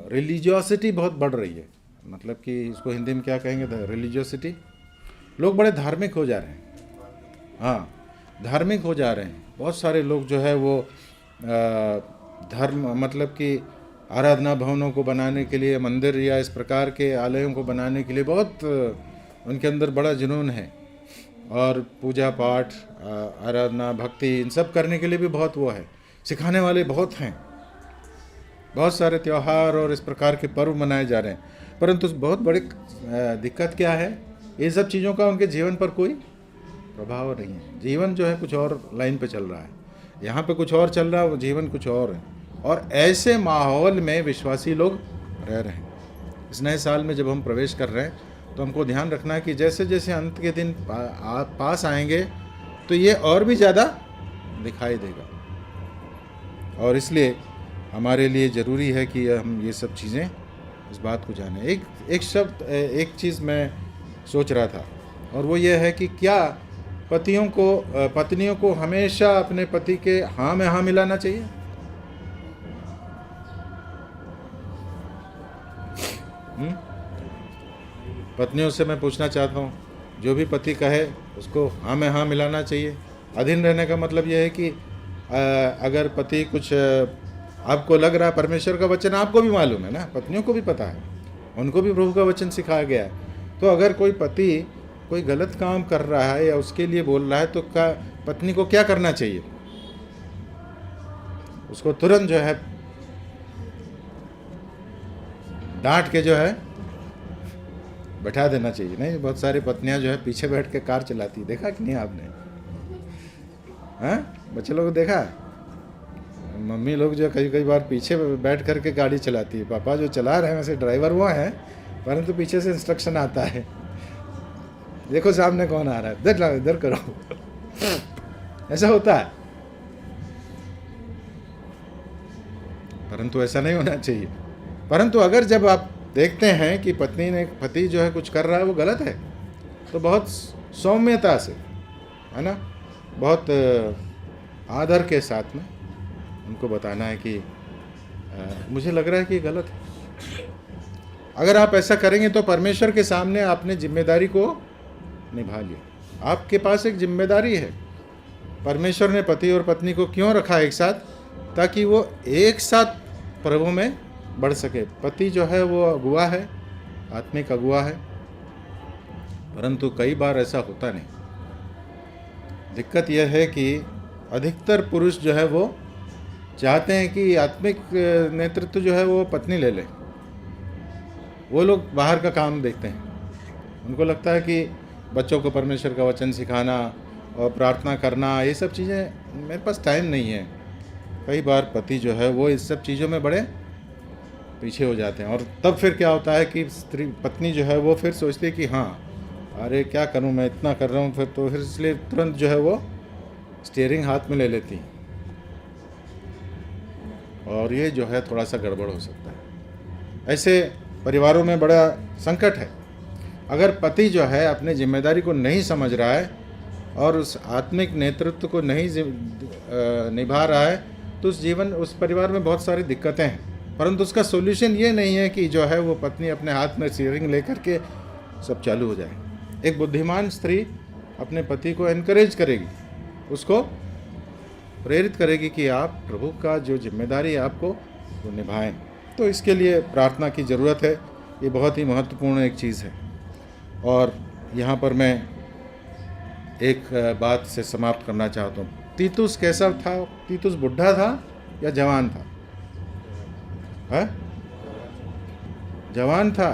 रिलीजियोसिटी बहुत बढ़ रही है। मतलब कि इसको हिंदी में क्या कहेंगे? रिलीजियोसिटी। लोग बड़े धार्मिक हो जा रहे हैं। हाँ, धार्मिक हो जा रहे हैं। बहुत सारे लोग जो है वो धर्म, मतलब कि आराधना भवनों को बनाने के लिए, मंदिर या इस प्रकार के आलयों को बनाने के लिए बहुत उनके अंदर बड़ा जुनून है, और पूजा पाठ, आराधना, भक्ति, इन सब करने के लिए भी बहुत वो है। सिखाने वाले बहुत हैं, बहुत सारे त्यौहार और इस प्रकार के पर्व मनाए जा रहे हैं, परंतु बहुत बड़ी दिक्कत क्या है? इन सब चीज़ों का उनके जीवन पर कोई प्रभाव नहीं है। जीवन जो है कुछ और लाइन पे चल रहा है, यहाँ पे कुछ और चल रहा है, वो जीवन कुछ और है। और ऐसे माहौल में विश्वासी लोग रह रहे हैं। इस नए साल में जब हम प्रवेश कर रहे हैं, तो हमको ध्यान रखना है कि जैसे जैसे अंत के दिन पास आएंगे, तो ये और भी ज़्यादा दिखाई देगा। और इसलिए हमारे लिए ज़रूरी है कि हम ये सब चीज़ें, इस बात को जानें। एक चीज़ मैं सोच रहा था, और वो ये है कि क्या पत्नियों को हमेशा अपने पति के हाँ में हाँ मिलाना चाहिए? पत्नियों से मैं पूछना चाहता हूँ, जो भी पति कहे उसको हाँ में हाँ मिलाना चाहिए? अधीन रहने का मतलब यह है कि अगर पति कुछ आपको लग रहा है, परमेश्वर का वचन आपको भी मालूम है ना, पत्नियों को भी पता है, उनको भी प्रभु का वचन सिखाया गया है। तो अगर कोई पति कोई गलत काम कर रहा है या उसके लिए बोल रहा है, तो पत्नी को क्या करना चाहिए? उसको तुरंत जो है डांट के जो है बैठा देना चाहिए। नहीं, बहुत सारी पत्नियां जो है पीछे बैठ के कार चलाती, देखा कि नहीं आपने? हाँ, बच्चे लोग देखा? मम्मी लोग जो कई बार पीछे बैठ करके गाड़ी चलाती है। पापा जो चला रहे हैं वैसे ड्राइवर वो हैं, परंतु पीछे से इंस्ट्रक्शन आता है, देखो सामने कौन आ रहा है, देख लो, इधर करो। ऐसा होता है, परंतु ऐसा नहीं होना चाहिए। परंतु अगर जब आप देखते हैं कि पति जो है कुछ कर रहा है वो गलत है, तो बहुत सौम्यता से, है ना, बहुत आदर के साथ में उनको बताना है कि मुझे लग रहा है कि गलत है, अगर आप ऐसा करेंगे तो परमेश्वर के सामने आपने जिम्मेदारी को निभा लिया। आपके पास एक जिम्मेदारी है। परमेश्वर ने पति और पत्नी को क्यों रखा एक साथ? ताकि वो एक साथ प्रभु में बढ़ सके। पति जो है वो अगुआ है, आत्मिक अगुआ है, परंतु कई बार ऐसा होता नहीं। दिक्कत यह है कि अधिकतर पुरुष जो है वो चाहते हैं कि आत्मिक नेतृत्व जो है वो पत्नी ले ले। वो लोग बाहर का काम देखते हैं। उनको लगता है कि बच्चों को परमेश्वर का वचन सिखाना और प्रार्थना करना, ये सब चीज़ें मेरे पास टाइम नहीं है। कई बार पति जो है वो इस सब चीज़ों में बड़े पीछे हो जाते हैं, और तब फिर क्या होता है कि पत्नी जो है वो फिर सोचती है कि हाँ, अरे क्या करूं, मैं इतना कर रहा हूं, फिर इसलिए तुरंत जो है वो स्टीयरिंग हाथ में ले लेती, और ये जो है थोड़ा सा गड़बड़ हो सकता है। ऐसे परिवारों में बड़ा संकट है। अगर पति जो है अपने जिम्मेदारी को नहीं समझ रहा है और उस आत्मिक नेतृत्व को नहीं निभा रहा है, तो उस परिवार में बहुत सारी दिक्कतें हैं। परंतु उसका सोल्यूशन ये नहीं है कि जो है वो पत्नी अपने हाथ में स्टीयरिंग लेकर के सब चालू हो जाए। एक बुद्धिमान स्त्री अपने पति को एनकरेज करेगी, उसको प्रेरित करेगी कि आप प्रभु का जो जिम्मेदारी है आपको वो निभाएं। तो इसके लिए प्रार्थना की ज़रूरत है। ये बहुत ही महत्वपूर्ण एक चीज़ है। और यहाँ पर मैं एक बात से समाप्त करना चाहता हूँ। तीतुस कैसा था? तीतुस बुढ़ा था या जवान था? है? जवान था,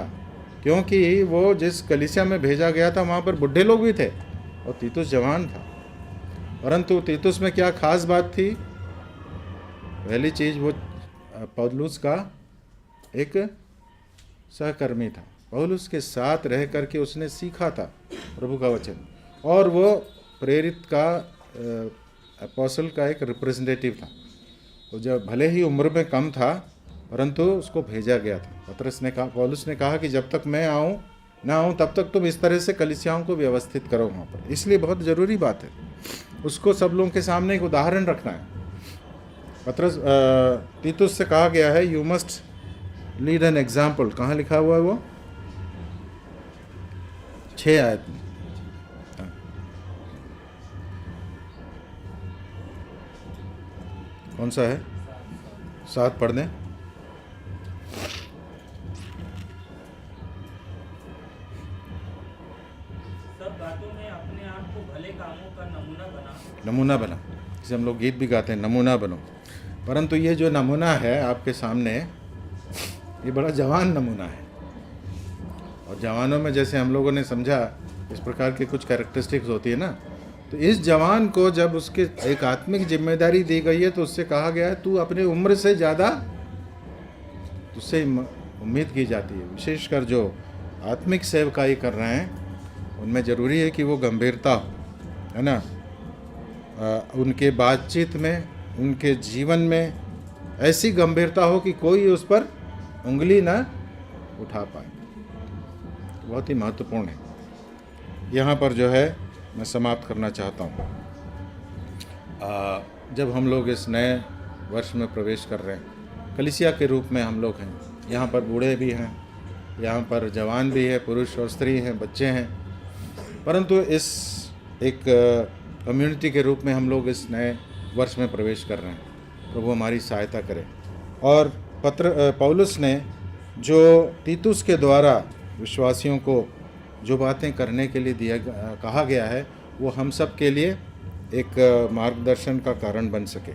क्योंकि वो जिस कलीसिया में भेजा गया था वहाँ पर बुढ़े लोग भी थे और तीतुस जवान था। परंतु तीतुस में क्या खास बात थी? पहली चीज़, वो पौलुस का एक सहकर्मी था। पौलुस के साथ रह करके उसने सीखा था प्रभु का वचन, और वो प्रेरित का अपोस्टल का एक रिप्रेजेंटेटिव था। तो जब भले ही उम्र में कम था, परंतु उसको भेजा गया था। पौलुस ने कहा कि जब तक मैं ना आऊँ तब तक तुम इस तरह से कलीसियाओं को व्यवस्थित करो वहाँ पर। इसलिए बहुत ज़रूरी बात है, उसको सब लोगों के सामने एक उदाहरण रखना है। तीतुस से कहा गया है, you must lead an example. कहाँ लिखा हुआ है वो? 6 आयत में। कौन सा है? 7 पढ़ दें। नमूना बना, जिसे हम लोग गीत भी गाते हैं, नमूना बनो। परंतु ये जो नमूना है आपके सामने, ये बड़ा जवान नमूना है। और जवानों में जैसे हम लोगों ने समझा इस प्रकार की कुछ कैरेक्टरिस्टिक्स होती है ना, तो इस जवान को जब उसके एक आत्मिक जिम्मेदारी दी गई है तो उससे कहा गया है तू अपने उम्र से ज़्यादा तुझसे उम्मीद की जाती है। विशेषकर जो आत्मिक सेवकाई कर रहे हैं उनमें ज़रूरी है कि वो गंभीरता हो, है ना, उनके बातचीत में, उनके जीवन में ऐसी गंभीरता हो कि कोई उस पर उंगली ना उठा पाए। बहुत ही महत्वपूर्ण है। यहाँ पर जो है मैं समाप्त करना चाहता हूँ। जब हम लोग इस नए वर्ष में प्रवेश कर रहे हैं, कलीसिया के रूप में हम लोग हैं। यहाँ पर बूढ़े भी हैं, यहाँ पर जवान भी है, पुरुष और स्त्री हैं, बच्चे हैं, परंतु इस एक कम्युनिटी के रूप में हम लोग इस नए वर्ष में प्रवेश कर रहे हैं। प्रभु हमारी सहायता करे। और पौलुस ने जो तीतुस के द्वारा विश्वासियों को जो बातें करने के लिए कहा गया है, वो हम सब के लिए एक मार्गदर्शन का कारण बन सके,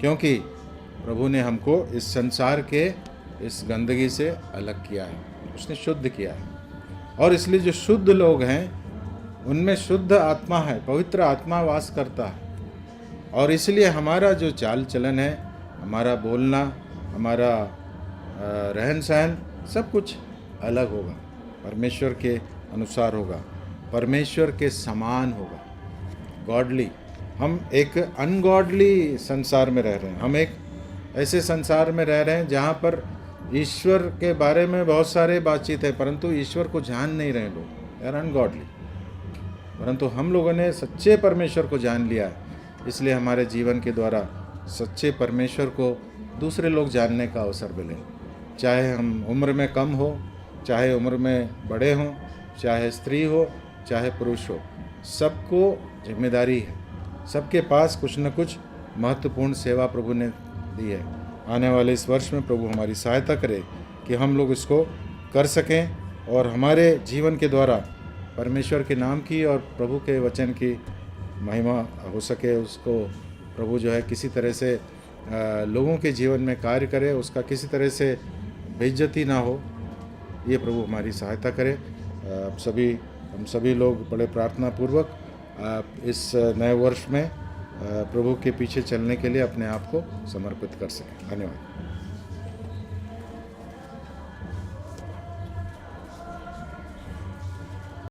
क्योंकि प्रभु ने हमको इस संसार के इस गंदगी से अलग किया है, उसने शुद्ध किया है। और इसलिए जो शुद्ध लोग हैं उनमें शुद्ध आत्मा है, पवित्र आत्मा वास करता है। और इसलिए हमारा जो चाल चलन है, हमारा बोलना, हमारा रहन सहन, सब कुछ अलग होगा, परमेश्वर के अनुसार होगा, परमेश्वर के समान होगा, गॉडली। हम एक अनगॉडली संसार में रह रहे हैं। हम एक ऐसे संसार में रह रहे हैं जहाँ पर ईश्वर के बारे में बहुत सारे बातचीत है, परंतु ईश्वर को जान नहीं रहे लोग, यार अनगॉडली। परंतु हम लोगों ने सच्चे परमेश्वर को जान लिया है, इसलिए हमारे जीवन के द्वारा सच्चे परमेश्वर को दूसरे लोग जानने का अवसर मिले। चाहे हम उम्र में कम हो, चाहे उम्र में बड़े हों, चाहे स्त्री हो, चाहे पुरुष हो, सबको जिम्मेदारी है। सबके पास कुछ न कुछ महत्वपूर्ण सेवा प्रभु ने दी है। आने वाले इस वर्ष में प्रभु हमारी सहायता करे कि हम लोग इसको कर सकें और हमारे जीवन के द्वारा परमेश्वर के नाम की और प्रभु के वचन की महिमा हो सके। उसको प्रभु जो है किसी तरह से लोगों के जीवन में कार्य करे, उसका किसी तरह से बेइज्जती ना हो, ये प्रभु हमारी सहायता करे। हम सभी लोग बड़े प्रार्थना पूर्वक इस नए वर्ष में प्रभु के पीछे चलने के लिए अपने आप को समर्पित कर सकें। धन्यवाद।